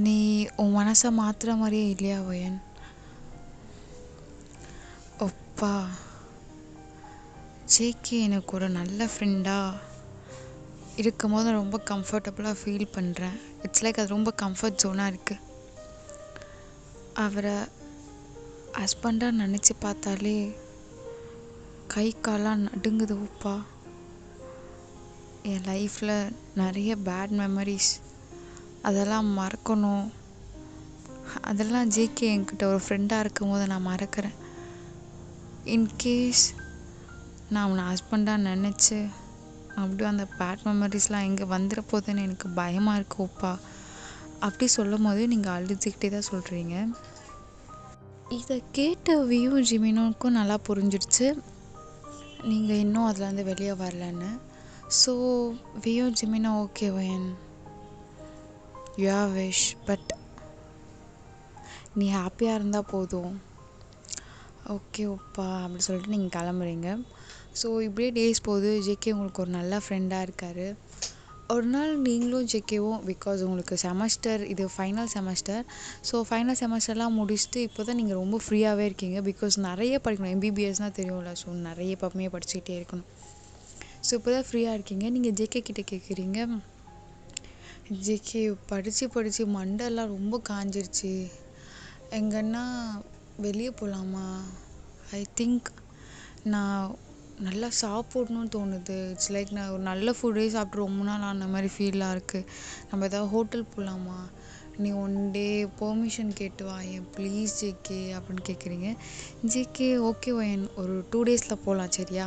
நீ உன் மனசை மாற்றுற மாதிரியே இல்லையா வயன்? ஒப்பா, ஜேகே எனக்கு ஒரு நல்ல ஃப்ரெண்டாக இருக்கும் போது நான் ரொம்ப கம்ஃபர்டபுளாக ஃபீல் பண்ணுறேன். இட்ஸ் லைக் அது ரொம்ப கம்ஃபர்ட் ஜோனாக இருக்குது. அவரை ஹஸ்பண்டாக நினச்சி பார்த்தாலே கை காலாம் நடுங்குது உப்பா. என் லைஃப்பில் நிறைய பேட் மெமரிஸ், அதெல்லாம் மறக்கணும். அதெல்லாம் ஜேகே என்கிட்ட ஒரு ஃப்ரெண்டாக இருக்கும் போது நான் மறக்கிறேன். இன்கேஸ் நான் அவனை ஹஸ்பண்டாக நினச்சி அப்படியே அந்த பேட் மெமரிஸ்லாம் எங்கே வந்துட போகுதுன்னு எனக்கு பயமாக இருக்கு உப்பா. அப்படி சொல்லும் போது நீங்கள் அழுதுகிட்டே தான் சொல்கிறீங்க. இதை கேட்ட வியும் ஜிமினுக்கும் நல்லா புரிஞ்சிடுச்சு நீங்கள் இன்னும் அதுலேருந்து வெளியே வரலன்னு. ஸோ வியும் ஜிமினும் ஓகே வயன், யூ விஷ், பட் நீ ஹாப்பியாக இருந்தால் போதும், ஓகே உப்பா அப்படி சொல்லிட்டு நீங்கள் கிளம்புறீங்க. ஸோ இப்படியே டேஸ் போகுது. ஜேகே உங்களுக்கு ஒரு நல்ல ஃப்ரெண்டாக இருக்கார். ஒரு நாள் நீங்களும் ஜேகேவும், பிகாஸ் உங்களுக்கு செமஸ்டர் இது ஃபைனல் செமஸ்டர், ஸோ ஃபைனல் செமஸ்டர்லாம் முடிச்சுட்டு இப்போ தான் நீங்கள் ரொம்ப ஃப்ரீயாகவே இருக்கீங்க. பிகாஸ் நிறைய படிக்கணும், எம்பிபிஎஸ்னால் தெரியும்ல, ஸோ நிறைய பக்கமே படிச்சுக்கிட்டே இருக்கணும். ஸோ இப்போ தான் ஃப்ரீயாக இருக்கீங்க. நீங்கள் ஜேகே கிட்டே கேட்குறீங்க, ஜேகே படித்து மண்டெல்லாம் ரொம்ப காஞ்சிருச்சு, எங்கன்னா வெளியே போகலாமா? ஐ திங்க் நான் நல்லா சாப்பிட்ணுன்னு தோணுது. இட்ஸ் லைக் நான் ஒரு நல்ல ஃபுட்டே சாப்பிட்டு ரொம்ப நாள் ஆன மாதிரி ஃபீலாக இருக்குது. நம்ம எதாவது ஹோட்டல் போகலாமா? நீ ஒன் டே பெர்மிஷன் கேட்டு வா ஏன் ப்ளீஸ் ஜேகே அப்படின்னு கேட்குறீங்க. ஜேகே ஓகே வயன், ஒரு 2 டேஸில் போகலாம் சரியா?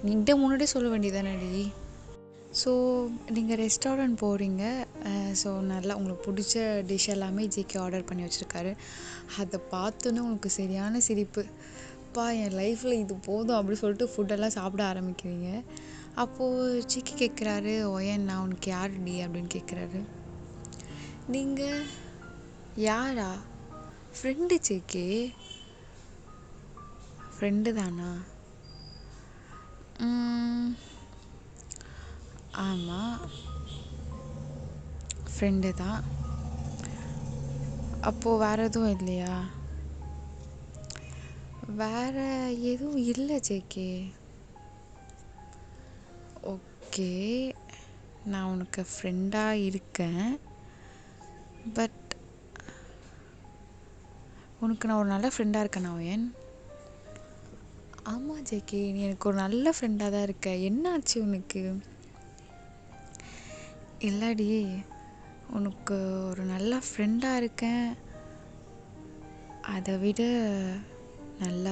நீங்கிட்ட முன்னாடியே சொல்ல வேண்டியதானடி. ஸோ நீங்கள் ரெஸ்டாரண்ட் போகிறீங்க. ஸோ நல்லா உங்களுக்கு பிடிச்ச டிஷ் எல்லாமே ஜேகே ஆர்டர் பண்ணி வச்சுருக்காரு. அதை பார்த்தோன்னே உங்களுக்கு சரியான சிரிப்பு. அப்பா என் லைஃப்பில் இது போதும் அப்படி சொல்லிட்டு ஃபுட்டெல்லாம் சாப்பிட ஆரம்பிக்கிறீங்க. அப்போது ஜேகே கேட்குறாரு, ஒயன் நான் உனக்கு யாருடி அப்படின்னு கேட்குறாரு. நீங்கள் யாரா? Friend JK. ஃப்ரெண்டு தானா? ஆமாம் ஃப்ரெண்டு தான். அப்போது வேறு எதுவும் இல்லையா? வேறு எதுவும் இல்லை ஜேகே. ஓகே, நான் உனக்கு ஃப்ரெண்டாக இருக்கேன், பட் உனக்கு நான் ஒரு நல்ல ஃப்ரெண்டாக இருக்கேன் ஓயன். ஆமாம் ஜேகே, நீ எனக்கு ஒரு நல்ல ஃப்ரெண்டாக தான் இருக்க. என்னாச்சு உனக்கு? இல்லடி, உனக்கு ஒரு நல்ல ஃப்ரெண்டாக இருக்கேன், அதை விட நல்ல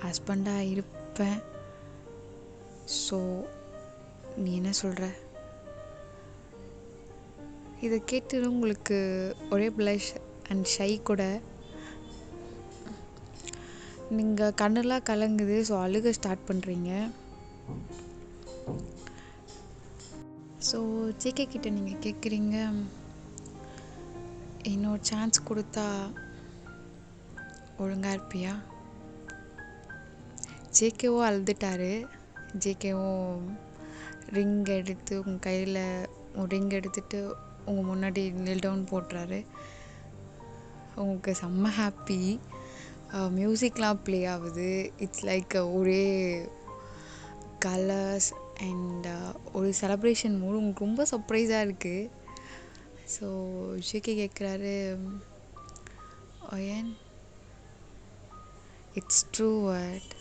ஹஸ்பண்டாக இருப்பேன். ஸோ நீ என்ன சொல்கிற? இதை கேட்டு உங்களுக்கு ஒரே ப்ளஷ் அண்ட் ஷை கூட. நீங்கள் கண்ணெல்லாம் கலங்குது, ஸோ அழுக ஸ்டார்ட் பண்ணுறீங்க. ஸோ ஜேகே கிட்ட நீங்கள் கேட்குறீங்க, இன்னொரு சான்ஸ் கொடுத்தா ஒழுங்காக இருப்பியா? ஜேகேவும் அழுதுட்டாரு. ஜேகேவும் ரிங் எடுத்து உங்கள் கையில் ரிங் எடுத்துகிட்டு உங்கள் முன்னாடி நெல் டவுன் போட்டுறாரு. உங்களுக்கு செம்ம ஹாப்பி. மியூசிக்லாம் ப்ளே ஆகுது. இட்ஸ் லைக் ஒரே கலர்ஸ் அண்ட் ஒரு செலப்ரேஷன் மூடு. உங்களுக்கு ரொம்ப சர்ப்ரைஸாக இருக்குது. ஸோ ஜேகே கேட்குறாரு, ஓயன், it's true word,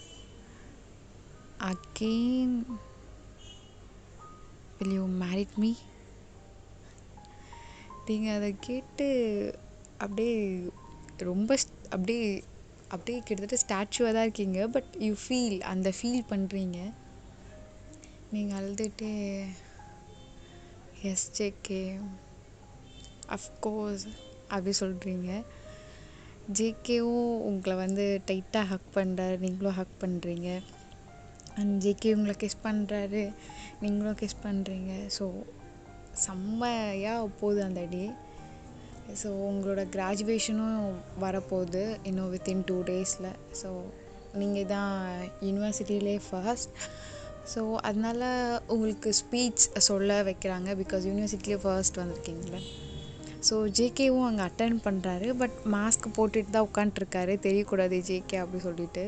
again will you marry me? நீங்கள் அதை கேட்டு அப்படியே ரொம்ப அப்படியே அப்படியே கிட்டத்தட்ட ஸ்டாச்சுவாக தான் இருக்கீங்க. பட் யூ ஃபீல், அந்த ஃபீல் பண்ணுறீங்க. நீங்கள் அழுதுகிட்டே எஸ் ஜேகே, அஃப்கோர்ஸ் அப்படி சொல்கிறீங்க. ஜேகேவும் உங்களை வந்து டைட்டாக ஹக் பண்ணுறாரு, நீங்களும் ஹக் பண்ணுறீங்க. அண்ட் ஜேகே உங்களை கிஸ் பண்ணுறாரு, நீங்களும் கிஸ் பண்ணுறீங்க. ஸோ செம்மையாக போகுது அந்த டே. ஸோ உங்களோட கிராஜுவேஷனும் வரப்போகுது இன்னும் வித்தின் 2 days. ஸோ நீங்கள் தான் யூனிவர்சிட்டியிலே ஃபர்ஸ்ட். ஸோ அதனால் உங்களுக்கு ஸ்பீச் சொல்ல வைக்கிறாங்க, பிகாஸ் யூனிவர்சிட்டியிலே ஃபர்ஸ்ட் வந்திருக்கீங்களே. ஸோ ஜேகேவும் அங்கே அட்டன் பண்ணுறாரு. பட் மாஸ்க் போட்டுட்டு தான் உட்காண்ட்ருக்காரு, தெரியக்கூடாது ஜேகே அப்படி சொல்லிட்டு.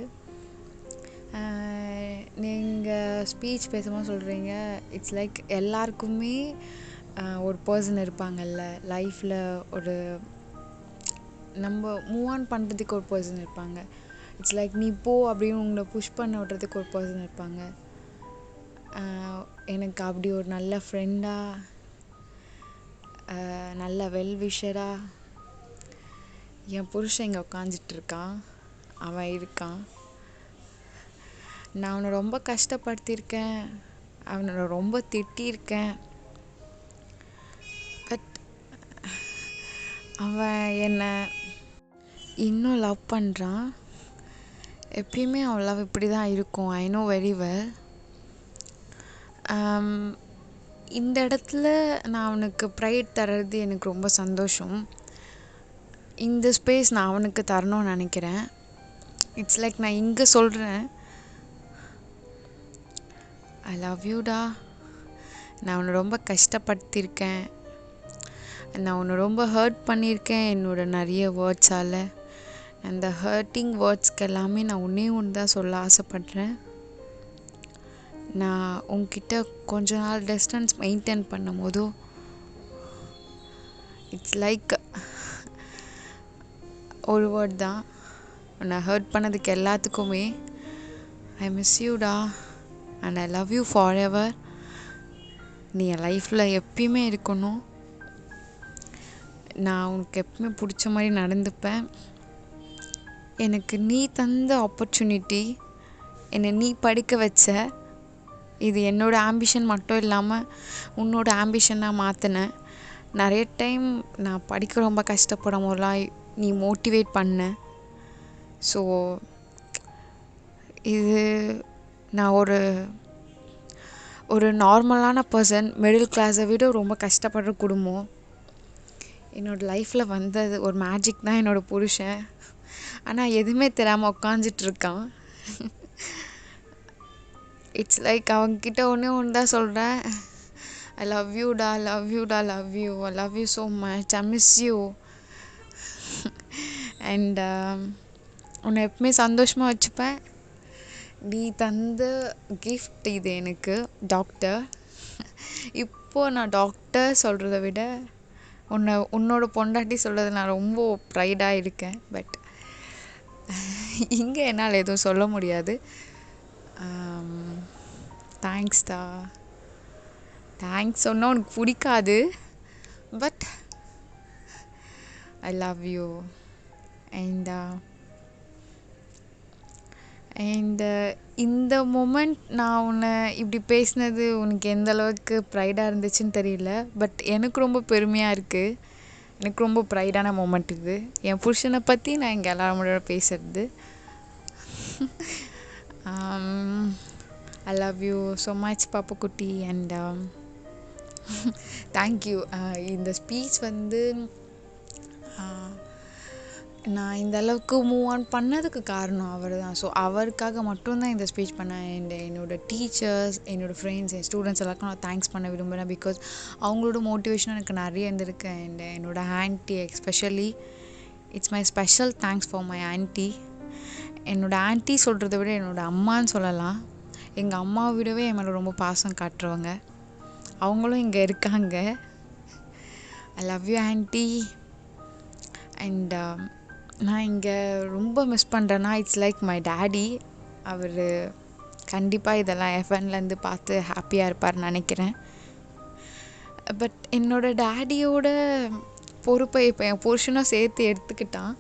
நீங்கள் ஸ்பீச் பேசும்போது சொல்கிறீங்க, இட்ஸ் லைக் எல்லாருக்குமே ஒரு பர்சன் இருப்பாங்கல்ல லைஃப்பில், ஒரு நம்ம மூவ் ஆன் பண்ணுறதுக்கு ஒரு பர்சன் இருப்பாங்க. இட்ஸ் லைக் நீ போ அப்படின்னு உங்களை புஷ் பண்ண விட்றதுக்கு ஒரு பர்சன் இருப்பாங்க. எனக்கு அப்படி ஒரு நல்ல ஃப்ரெண்டாக, நல்ல வெல்விஷராக என் புருஷன் இங்கே உட்காந்துட்ருக்கான். அவன் இருக்கான். நான் அவனை ரொம்ப கஷ்டப்படுத்தியிருக்கேன், அவனை ரொம்ப திட்டியிருக்கேன். பட் அவன் என்னை இன்னும் லவ் பண்ணுறான். எப்பயுமே அவன் லவ் இப்படி தான் இருக்கும். I know very well. இந்த இடத்துல நான் அவனுக்கு ப்ரைட் தர்றது எனக்கு ரொம்ப சந்தோஷம். இந்த ஸ்பேஸ் நான் அவனுக்கு தரணும்னு நினைக்கிறேன். இட்ஸ் லைக் நான் இங்கே சொல்கிறேன், ஐ லவ் யூடா, நான் அவனை ரொம்ப கஷ்டப்படுத்தியிருக்கேன், நான் உன்னை ரொம்ப ஹர்ட் பண்ணியிருக்கேன் என்னோட நிறைய வேர்ட்ஸால். அந்த ஹர்ட்டிங் வேர்ட்ஸ்க்கு எல்லாமே நான் ஒன்றே ஒன்று தான் சொல்ல ஆசைப்பட்றேன். நான் உன்கிட்ட கொஞ்ச நாள் டிஸ்டன்ஸ் மெயின்டைன் பண்ணும் போதோ இட்ஸ் லைக் ஒரு வேர்ட் தான், உன்னை ஹர்ட் பண்ணதுக்கு எல்லாத்துக்குமே ஐ மிஸ் யூடா and I love you forever. நீ என் லைஃப்பில் எப்பயுமே இருக்கணும். நான் உனக்கு எப்பவுமே பிடிச்ச மாதிரி நடந்துப்பேன். எனக்கு நீ தந்த ஆப்பர்ச்சுனிட்டி, என்னை நீ படிக்க வச்ச, இது என்னோடய ஆம்பிஷன் மட்டும் இல்லாமல் உன்னோட ஆம்பிஷனாக மாற்றினேன். நிறைய டைம் நான் படிக்க ரொம்ப கஷ்டப்படும் போதெல்லாம் நீ மோட்டிவேட் பண்ண. ஸோ இது நான் ஒரு நார்மலான பர்சன், மிடில் கிளாஸை விட ரொம்ப கஷ்டப்படுற குடும்பம். என்னோடய லைஃப்பில் வந்தது ஒரு மேஜிக் தான் என்னோடய புருஷன். ஆனால் எதுவுமே தெரியாமல் உட்காந்துட்ருக்கான். இட்ஸ் லைக் அவங்கக்கிட்ட ஒன்று தான் சொல்கிறேன், ஐ லவ் யூடா, லவ் யூடா, love you, I love you so much, I miss you. And உன்னை எப்பவுமே சந்தோஷமாக வச்சுப்பேன். நீ தந்த கிஃப்ட் இது எனக்கு, டாக்டர். இப்போது நான் டாக்டர் சொல்கிறத விட உன்னோட பொண்டாட்டி சொல்கிறது நான் ரொம்ப ப்ரைடாக இருக்கேன். பட் இங்கே என்னால் எதுவும் சொல்ல முடியாது. தேங்க்ஸ்டா. தேங்க்ஸ் சொன்னால் உனக்கு பிடிக்காது. But I love you. And இந்த மொமெண்ட் நான் உன்னை இப்படி பேசினது உனக்கு எந்த அளவுக்கு ப்ரைடாக இருந்துச்சுன்னு தெரியல. பட் எனக்கு ரொம்ப பெருமையாக இருக்குது. எனக்கு ரொம்ப ப்ரைடான மொமெண்ட் இது. என் புருஷனை பற்றி நான் இங்கே எல்லாரும் முன்னாடி பேசுறது. I love you so much பாப்புக்குட்டி. And thank you. இந்த ஸ்பீச் வந்து நான் இந்த அளவுக்கு மூவ் ஆன் பண்ணதுக்கு காரணம் அவர் தான். ஸோ அவருக்காக மட்டும்தான் இந்த ஸ்பீச் பண்ணேன். அண்ட் என்னோடய டீச்சர்ஸ், என்னோடய ஃப்ரெண்ட்ஸ், என் ஸ்டூடெண்ட்ஸ் எல்லாருக்கும் நான் தேங்க்ஸ் பண்ண விரும்புகிறேன். பிகாஸ் அவங்களோட மோட்டிவேஷன் எனக்கு நிறைய இருந்திருக்கு. அண்ட் என்னோடய anti especially, it's my special thanks for my anti. என்னோடய ஆன்ட்டி சொல்கிறத விட என்னோடய அம்மான்னு சொல்லலாம். எங்கள் அம்மாவை விடவே என் மேலே ரொம்ப பாசம் காட்டுறவங்க. அவங்களும் இங்கே இருக்காங்க. ஐ லவ் யூ ஆன்ட்டி. அண்ட் நான் இங்கே ரொம்ப மிஸ் பண்ணுறேன்னா, இட்ஸ் லைக் மை டேடி. அவர் கண்டிப்பாக இதெல்லாம் எஃப்என்லேருந்து பார்த்து ஹாப்பியாக இருப்பார்னு நினைக்கிறேன். பட் என்னோடய டேடியோட பொறுப்பை இப்போ என் புருஷனும் சேர்த்து எடுத்துக்கிட்டான்.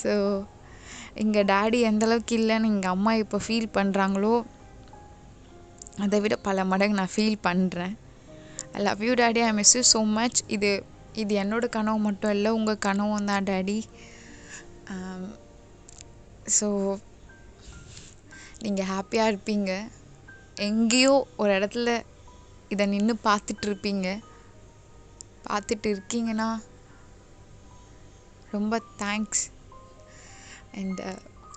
ஸோ எங்கள் டேடி எந்தளவுக்கு இல்லைன்னு எங்கள் அம்மா இப்போ ஃபீல் பண்ணுறாங்களோ அதை விட பல மடங்கு நான் ஃபீல் பண்ணுறேன். ஐ love you daddy. I miss you so much. இது என்னோடய கனவு மட்டும் இல்லை, உங்கள் கனவும் தான் டேடி. ஸோ நீங்கள் ஹாப்பியாக இருப்பீங்க. எங்கேயோ ஒரு இடத்துல இதை நின்று பார்த்துட்டு இருக்கீங்கன்னா ரொம்ப தேங்க்ஸ். அண்ட்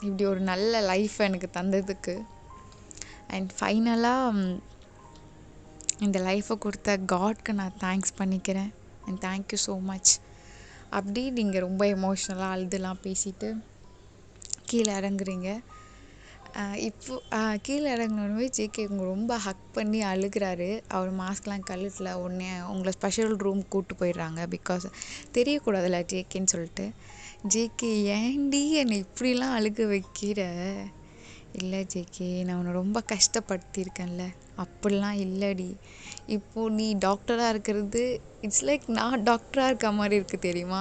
இப்படி ஒரு நல்ல லைஃப் எனக்கு தந்ததுக்கு. அண்ட் ஃபைனலாக இந்த லைஃப்பை கொடுத்த காட்க்கு நான் தேங்க்ஸ் பண்ணிக்கிறேன். And thank you so much. அப்படி நீங்கள் ரொம்ப எமோஷ்னலாக அழுதுலாம் பேசிட்டு கீழே இறங்குறீங்க. இப்போ கீழே இறங்கினோடனே ஜேகே உங்களை ரொம்ப ஹக் பண்ணி அழுகிறாரு. அவர் மாஸ்க்லாம் கழுத்தில் உடனே உங்களை ஸ்பெஷல் ரூம் கூப்பிட்டு போயிடுறாங்க. பிகாஸ் தெரியக்கூடாதுல்ல ஜேகேன்னு சொல்லிட்டு. ஜேகே ஏன்டி என்னை இப்படிலாம் அழுக வைக்கிற? இல்லை ஜேகே, நான் உன்னை ரொம்ப கஷ்டப்படுத்தியிருக்கேன்ல. அப்படிலாம் இல்லைடி. இப்போது நீ டாக்டராக இருக்கிறது இட்ஸ் லைக் நான் டாக்டராக இருக்க மாதிரி இருக்குது தெரியுமா?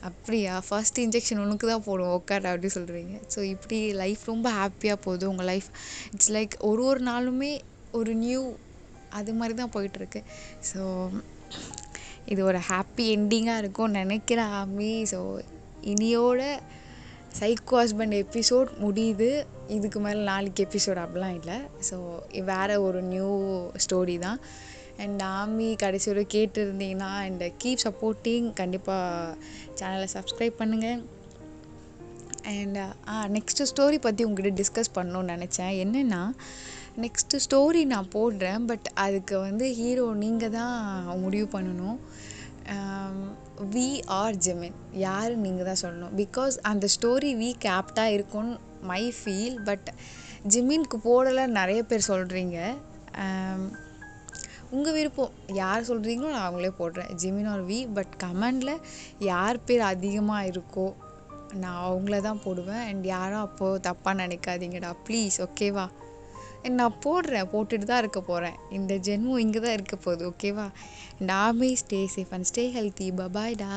அப்படியா? ஃபர்ஸ்ட் இன்ஜெக்ஷன் உனக்கு தான் போடுவோம் உட்கார அப்படி சொல்கிறீங்க. ஸோ இப்படி லைஃப் ரொம்ப ஹாப்பியாக போகுது உங்கள் லைஃப். இட்ஸ் லைக் ஒரு நாளுமே ஒரு நியூ அது மாதிரி தான் போயிட்டுருக்கு. ஸோ இது ஒரு ஹாப்பி எண்டிங்காக இருக்கும்னு நினைக்கிறேன் ஆமி. ஸோ இனியோட சைக்கோ ஹஸ்பண்ட் எபிசோட் முடியுது. இதுக்கு மேலே நாளைக்கு எபிசோட் அப்படிலாம் இல்லை. ஸோ வேறு ஒரு நியூ ஸ்டோரி தான். அண்ட் ஆமி கடைசி வரை கேட்டுருந்தீங்கன்னா அண்ட் கீப் சப்போர்ட்டிங். கண்டிப்பாக சேனலை சப்ஸ்கிரைப் பண்ணுங்கள். அண்ட் நெக்ஸ்ட்டு ஸ்டோரி பற்றி உங்கள்கிட்ட டிஸ்கஸ் பண்ணணுன்னு நினச்சேன். என்னென்னா, நெக்ஸ்ட்டு ஸ்டோரி நான் போடுறேன். பட் அதுக்கு வந்து ஹீரோ நீங்கள் தான் முடிவு பண்ணணும். வி ஆர் ஜெமின் யார் நீங்கள் தான் சொல்லணும். பிகாஸ் அந்த ஸ்டோரி வீக் ஆப்டாக இருக்கும்னு மை ஃபீல். பட் ஜெமின்க்கு போடலை நிறைய பேர் சொல்கிறீங்க. உங்கள் விருப்பம், யார் சொல்கிறீங்களோ நான் அவங்களே போடுறேன், ஜெமின் ஆர் வி. பட் கமெண்டில் யார் பேர் அதிகமாக இருக்கோ நான் அவங்கள தான் போடுவேன். அண்ட் யாரும் அப்போது தப்பாக நினைக்காதீங்கடா ப்ளீஸ், ஓகேவா? நான் போட்டுட்டு தான் இருக்க போகிறேன். இந்த ஜென்மம் இங்கே தான் இருக்க போகுது, ஓகேவா? அண்ட் ஆமே stay safe and stay healthy. பபாய்டா.